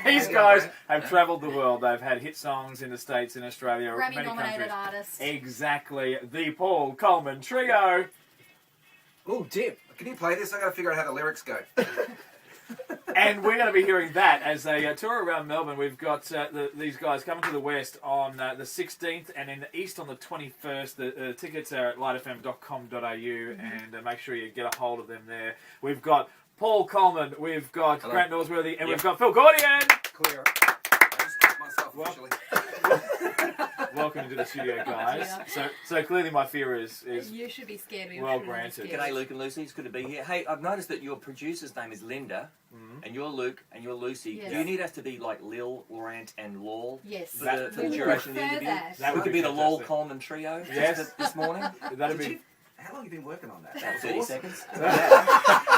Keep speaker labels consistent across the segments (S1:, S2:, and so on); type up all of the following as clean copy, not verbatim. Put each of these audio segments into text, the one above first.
S1: These guys have travelled the world. They've had hit songs in the States, in Australia, many
S2: Grammy-nominated
S1: countries.
S2: artists.
S1: Exactly. The Paul Colman Trio.
S3: Oh, Dip. Can you play this? I've got to figure out how the lyrics go.
S1: And we're going to be hearing that as they tour around Melbourne. We've got these guys coming to the West on the 16th and in the East on the 21st. The tickets are at lightfm.com.au and make sure you get a hold of them there. We've got Paul Colman, we've got Grant Norsworthy, and we've got Phil Gordian.
S3: Clear. I just kicked myself officially.
S1: Welcome into the studio, guys. So clearly my fear is
S2: You should be scared.
S1: well granted.
S4: G'day, Luke and Lucy. It's good to be here. Hey, I've noticed that your producer's name is Linda, and you're Luke, and you're Lucy.
S2: Yes.
S4: Do you need us to be like Lil, Laurent, and Lol
S2: Yes.
S4: for the duration of the interview?
S1: That
S4: We
S1: would
S4: could
S1: be
S4: be the Lol
S1: fantastic.
S4: Coleman Trio this morning.
S1: That'd be.
S3: How long have you been working on that?
S4: About 30 seconds.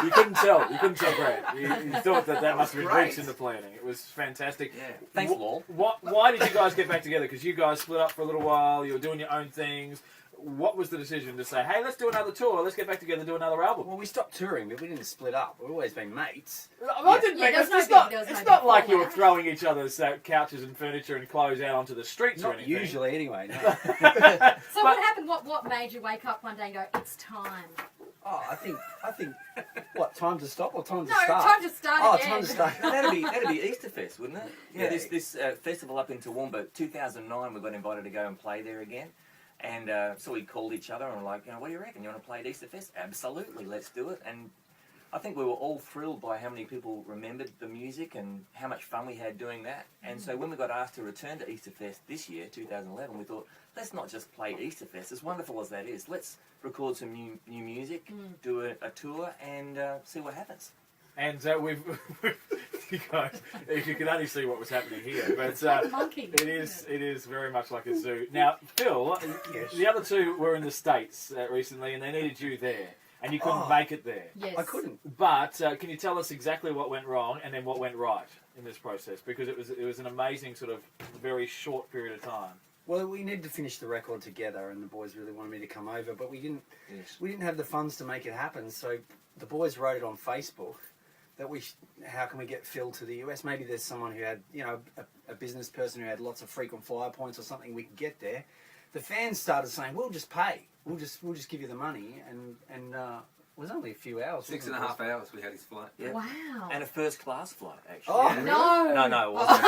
S1: You couldn't tell. You couldn't tell, Grant. You thought that must have been
S3: Great.
S1: weeks in the planning. It was fantastic.
S3: Yeah.
S4: Thanks, Lol.
S1: Why did you guys get back together? Because you guys split up for a little while. You were doing your own things. What was the decision to say, hey, let's do another tour. Let's get back together and do another album?
S5: Well, we stopped touring, but we didn't split up. We've always been mates.
S1: I didn't
S2: Yeah,
S1: make
S2: there was
S1: it.
S2: no
S1: It's
S2: big-
S1: not,
S2: there was
S1: it's
S2: no
S1: not
S2: big
S1: like you were
S2: fallout.
S1: throwing each other's couches and furniture and clothes out onto the streets or
S5: Not
S1: anything.
S5: usually, anyway. No.
S2: So what happened? What made you wake up one day and go, it's time?
S5: Oh, I think. What, time to stop or time to
S2: No,
S5: start?
S2: time to start
S5: Oh,
S2: again.
S5: time to start.
S4: That'd be Easter Fest, wouldn't it? Yeah,
S5: Yeah.
S4: this festival up in Toowoomba, 2009, we got invited to go and play there again. And so we called each other and were like, what do you reckon? You want to play at Easter Fest? Absolutely, let's do it. And I think we were all thrilled by how many people remembered the music and how much fun we had doing that. And so when we got asked to return to Easter Fest this year, 2011, we thought, let's not just play Easter Fest, as wonderful as that is. Let's record some new music, do a tour, and see what happens.
S1: And we've, you guys, if you could only see what was happening here, but
S2: Monkey.
S1: it is very much like a zoo. Now, Phil,
S5: Yes.
S1: the other two were in the States recently, and they needed you there, and you couldn't make it there.
S2: Yes.
S5: I couldn't.
S1: But can you tell us exactly what went wrong and then what went right in this process? Because it was an amazing sort of very short period of time.
S5: Well, we needed to finish the record together, and the boys really wanted me to come over, but we didn't.
S4: Yes.
S5: We didn't have the funds to make it happen. So the boys wrote it on Facebook that how can we get Phil to the US? Maybe there's someone who had, a business person who had lots of frequent flyer points or something. We could get there. The fans started saying, "We'll just pay. We'll just give you the money." And it was only a few hours.
S3: 6.5 hours we had his flight.
S4: Yeah.
S2: Wow.
S4: And a first class flight, actually.
S5: Oh,
S4: Yeah.
S2: No.
S4: No, it wasn't.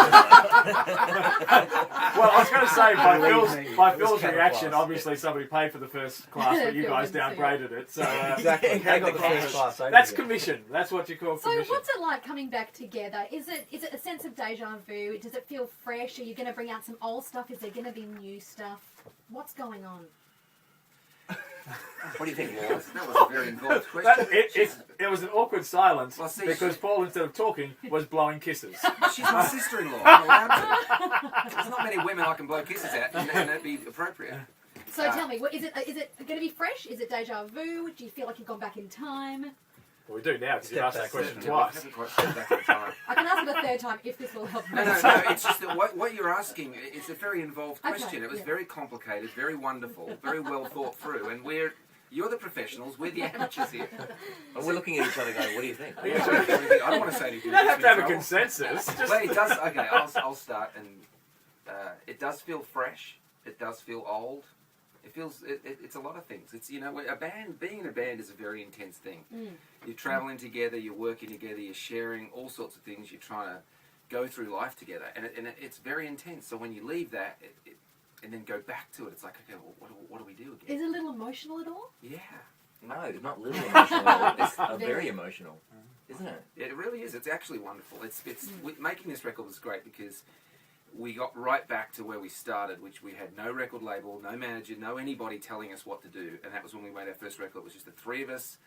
S1: Well, I was going to say, by
S5: Believe me,
S1: by
S5: it was
S1: Phil's
S5: cattle
S1: reaction,
S5: class.
S1: obviously somebody paid for the first class, but you
S2: Phil
S1: guys
S2: didn't see it.
S1: downgraded it. So
S5: Exactly. They got the
S4: cash.
S5: first class over
S1: that's
S5: here.
S1: commission. That's what you call
S2: So
S1: commission.
S2: what's it like coming back together? Is it a sense of deja vu? Does it feel fresh? Are you going to bring out some old stuff? Is there going to be new stuff? What's going on?
S4: What do you think, Laura?
S3: That was a very involved question.
S1: It was an awkward silence
S3: Well, see,
S1: because Paul, instead of talking, was blowing kisses.
S3: She's my sister-in-law. I'm allowed to. There's not many women I can blow kisses at, and that'd be appropriate.
S2: So tell me, is it going to be fresh? Is it deja vu? Do you feel like you've gone back in time?
S1: Well, we do now because you asked that question
S3: I
S1: twice.
S3: haven't quite stepped back in time.
S2: I can ask it a third time if this will help.
S3: No, it's just that what you're asking, it's a very involved question.
S2: Okay,
S3: It was
S2: yeah.
S3: very complicated, very wonderful, very well thought through, and you're the professionals, we're the amateurs here.
S4: And we're looking at each other going, what do you think?
S3: I don't want to say anything.
S1: You don't have to have a consensus. Just
S3: Well, it does. Okay, I'll start, and it does feel fresh. It does feel old. It feels. It's a lot of things. It's a band. Being in a band is a very intense thing. You're traveling together. You're working together. You're sharing all sorts of things. You're trying to go through life together, and it's very intense. So when you leave that, and then go back to it, it's like, okay, well, what do we do again?
S2: Is it a little emotional at all?
S3: Yeah.
S4: No, not little emotional. It's very emotional, isn't it?
S3: It really is. It's actually wonderful. Making this record was great because we got right back to where we started, which we had no record label, no manager, no anybody telling us what to do. And that was when we made our first record. It was just the three of us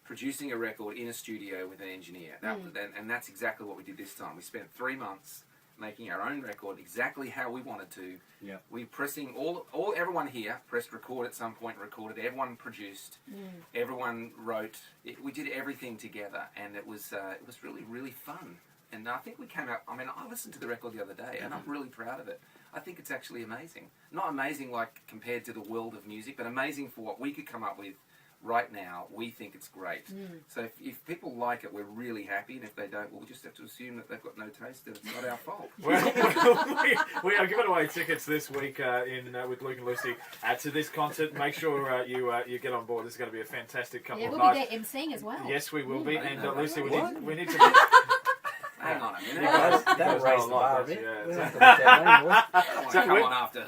S3: producing a record in a studio with an engineer. And that's exactly what we did this time. We spent 3 months making our own record exactly how we wanted to.
S5: Yeah.
S3: We pressing everyone here pressed record at some point, recorded, everyone produced, everyone wrote. We did everything together, and it was really, really fun. And I think we came out, I listened to the record the other day, and I'm really proud of it. I think it's actually amazing. Not amazing like compared to the world of music, but amazing for what we could come up with right now, we think it's great. So if people like it, we're really happy, and if they don't, we'll just have to assume that they've got no taste, and it's not our fault.
S1: Well, we are giving away tickets this week with Luke and Lucy to this concert. Make sure you get on board. This is going to be a fantastic couple
S2: Yeah,
S1: of
S2: we'll
S1: nights.
S2: be there emceeing as well.
S1: Yes, we will be. And Lucy, we need to.
S3: Hang on a minute.
S1: Yeah,
S5: That
S1: that's
S5: raised
S1: not
S5: the bar a
S1: much,
S5: bit.
S1: yeah.
S5: We'll have to look that name, boys.
S3: I don't want to come on after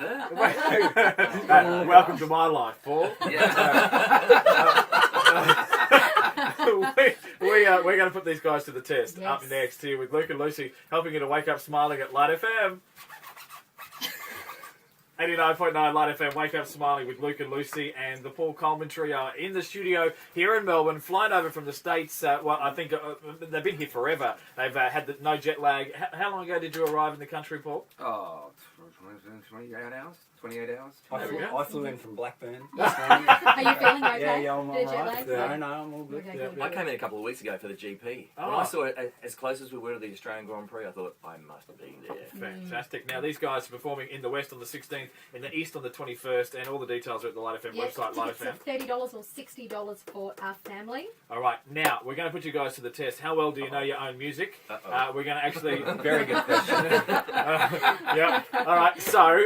S3: her.
S1: Welcome to my life, Paul. We're going to put these guys to the test.
S2: Yes.
S1: Up next here with Luke and Lucy, helping you to wake up smiling at Light FM. 89.9 Light FM, Wake Up Smiling with Luke and Lucy and the Paul Colman Trio in the studio here in Melbourne, flying over from the States. I think they've been here forever. They've had no jet lag. How long ago did you arrive in the country, Paul?
S3: Oh, 28 hours? 28 hours?
S5: I flew in from Blackburn.
S2: Are you feeling okay?
S5: Yeah, I'm
S2: The jet
S5: alright.
S2: lag?
S5: No, I'm all good.
S2: Okay,
S1: Yeah.
S2: good,
S4: I
S2: good.
S4: came in a couple of weeks ago for the GP.
S1: Oh.
S4: When I saw it as close as we were to the Australian Grand Prix, I thought, I must be there.
S1: Fantastic. Now, these guys are performing in the West on the 16th, in the East on the 21st, and all the details are at the Light FM
S2: Yes,
S1: website, Light
S2: tickets
S1: FM.
S2: are $30 or $60 for our family.
S1: All right, now, we're going to put you guys to the test. How well do you know your own music? We're going to actually...
S4: Very good question.
S1: Yep. All right, so,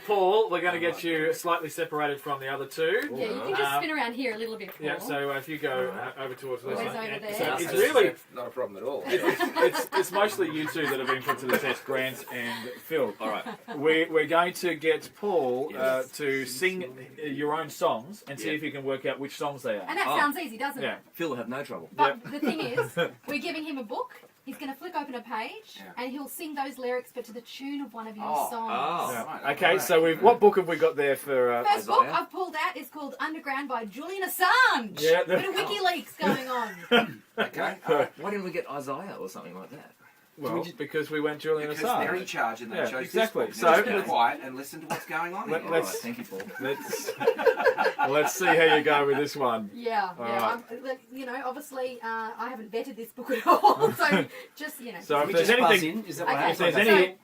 S1: Paul, we're going to get you slightly separated from the other two.
S2: Yeah, you can just spin around here a little bit, Paul.
S1: Yeah, so if you go over towards Lucy.
S2: Always over
S1: and
S2: there.
S1: So
S2: Yeah.
S1: it's really...
S3: Not a problem at all.
S1: It's mostly you two that have been put to the test, Grant and Phil.
S4: All right.
S1: We're going to get Paul
S4: Yes.
S1: to sing your own songs and see
S4: Yeah.
S1: if you can work out which songs they are.
S2: And that sounds easy, doesn't
S1: Yeah.
S2: it?
S4: Phil will have no trouble.
S2: But the thing is, we're giving him a book. He's going to flick open a page, and he'll sing those lyrics, but to the tune of one of your songs.
S1: Yeah.
S3: Right,
S1: Okay,
S3: right.
S1: so what book have we got there for...
S2: First book
S4: Isaiah?
S2: I've pulled out is called Underground by Julian Assange.
S1: Yeah,
S2: Bit of WikiLeaks going on.
S3: Okay.
S4: Why didn't we get Isaiah or something like that?
S1: Well, because we went Julian
S3: Because they're in
S1: Assange.
S3: charge and they
S1: Yeah,
S3: chose
S1: exactly.
S3: this book.
S1: So
S3: Just be
S1: let's-
S3: quiet and listen to what's going on.
S1: Let-
S3: here.
S1: let's-
S4: All right, thank you, Paul.
S1: Let's see how you go with this one.
S2: Yeah,
S1: All
S2: yeah.
S1: right.
S2: Look, obviously, I haven't vetted this book at all, so just
S1: So
S5: We
S1: if there's
S5: just buzz
S1: anything...
S5: in. Is that what
S2: Okay.
S1: If
S5: happens?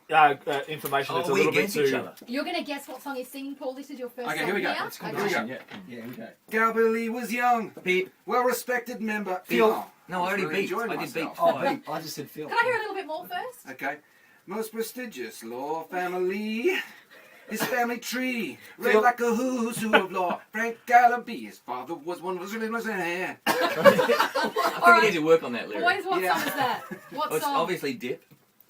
S1: there's any information that's a
S4: we
S1: little bit
S4: against each
S1: too...
S4: other.
S2: you're going to guess what song he's singing, Paul. This is your first
S3: Okay,
S2: song
S3: here we go.
S2: here.
S3: It's
S2: Okay.
S3: competition.
S5: Yeah, here we go.
S3: Galbilly was young,
S4: Beep.
S3: well-respected member.
S4: Phil.
S3: Oh,
S4: No, I already
S3: really
S4: beat.
S3: enjoyed
S4: I did
S3: myself.
S4: beat.
S5: Oh, Pete, I just said Phil.
S2: Can I hear a little bit more first?
S3: Okay. Most prestigious law family. His family tree, read
S4: Phil.
S3: like a who's who of law. Frank Gallaby, his father was one of his was in hand.
S4: I think you need to work on that lyric.
S2: Boys, what
S3: Yeah.
S2: song is that? What
S4: Well, it's
S2: song?
S4: obviously Dip,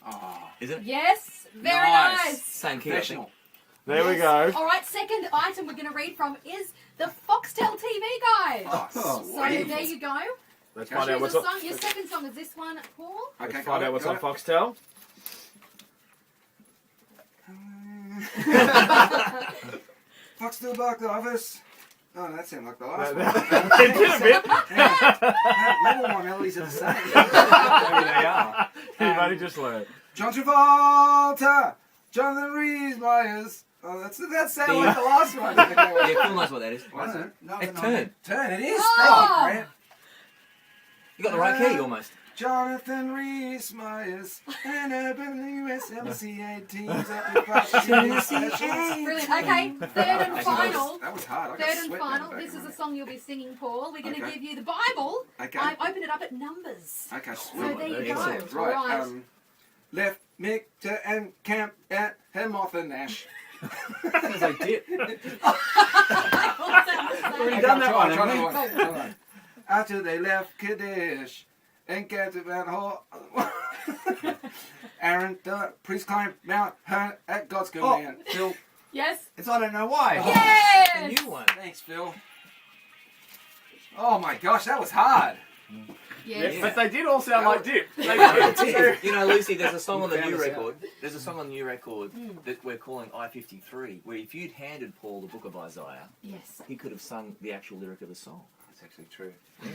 S3: Oh,
S4: isn't it?
S2: Yes, very
S3: Nice.
S2: nice.
S4: Same key, I think.
S3: professional.
S1: There we
S2: Yes.
S1: go.
S2: All right, second item we're going to read from is the Foxtel TV guide.
S3: Oh,
S2: So
S3: sweet.
S2: there you go.
S1: Let's
S3: Choose
S1: find out
S2: Choose
S1: what's
S2: a
S1: on...
S2: song. Your second song is this one, Paul.
S3: Okay,
S1: Let's find out what's on
S3: got
S1: Foxtel.
S3: Foxtel box office. Oh, that sounded like the last one.
S1: It did a bit.
S3: Maybe all my melodies are the same.
S5: Maybe they are.
S1: You've only just learned.
S3: John Travolta, Jonathan Rhys Myers. Oh, that sounded like the last one.
S4: Yeah, Phil knows what that is.
S3: What is it?
S5: No,
S4: It's
S5: no.
S4: Turn.
S3: Turn, it is.
S2: Oh.
S3: Thank you, Grant.
S4: You got the right key almost.
S3: Jonathan Rhys Myers and urban US MCA teams up in Foxtel.
S2: Brilliant. Okay, third and final.
S3: That was hard. I got
S2: Third and
S3: sweat
S2: final.
S3: down the
S2: This
S3: back
S2: is
S3: of
S2: a song you'll be singing, Paul. We're going to
S3: Okay.
S2: give you the Bible.
S3: Okay.
S2: I've opened it up at Numbers.
S3: my- Okay,
S2: So
S3: sweet.
S2: there you go.
S4: Excellent.
S2: All right.
S3: Right. Left Mick to and camp at Hemoth and Nash.
S5: Sounds like Dip.
S2: Already
S5: Already done that one,
S3: Try
S5: haven't
S3: that
S5: we?
S3: one. After they left Kadesh and got to Van Hall. Aaron, the priest climbed Mount Hunt at God's command. Phil.
S2: Yes.
S5: It's I don't know why.
S4: The
S2: Yes.
S4: new one.
S3: Thanks, Phil. Oh my gosh, that was hard.
S2: Yes.
S1: Yeah, but they did all sound like Dip. They did.
S4: You know, Lucy, there's a song on the
S5: found
S4: new
S5: this
S4: record. There's a song on the new record that we're calling I-53, where if you'd handed Paul the book of Isaiah,
S2: Yes.
S4: he could have sung the actual lyric of the song.
S3: That's actually true.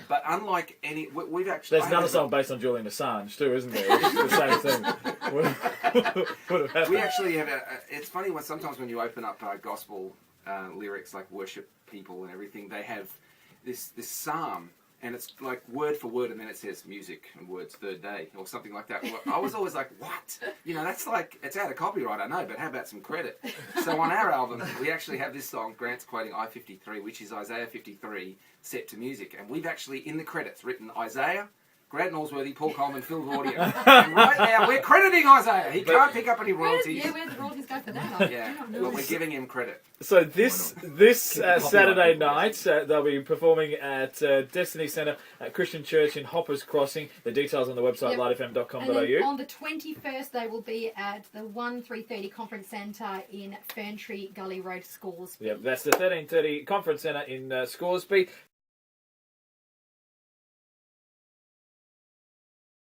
S3: But unlike any, we've actually.
S1: There's another song based on Julian Assange too, isn't there? It's the same thing. Would have happened.
S3: We actually have it's funny when sometimes when you open up gospel lyrics like worship people and everything, they have this psalm, and it's like word for word, and then it says music and words third day or something like that. Well, I was always like, what? You know, that's like, it's out of copyright, I know, but how about some credit? So on our album, we actually have this song, Grant's quoting I-53, which is Isaiah 53, set to music. And we've actually, in the credits, written Isaiah, Grant Norsworthy, Paul Colman, Phil Audio. And right now, we're crediting Isaiah. He can't pick up any royalties.
S2: Where the royalties go for that?
S3: Yeah, but we're giving him credit.
S1: So this Saturday night, they'll be performing at Destiny Centre at Christian Church in Hoppers Crossing. The details on the website,
S2: Yep.
S1: lightfm.com.au.
S2: And then on the 21st, they will be at the 1330 Conference Centre in Ferntree Gully Road, Scoresby.
S1: Yep, that's the 1330 Conference Centre in Scoresby.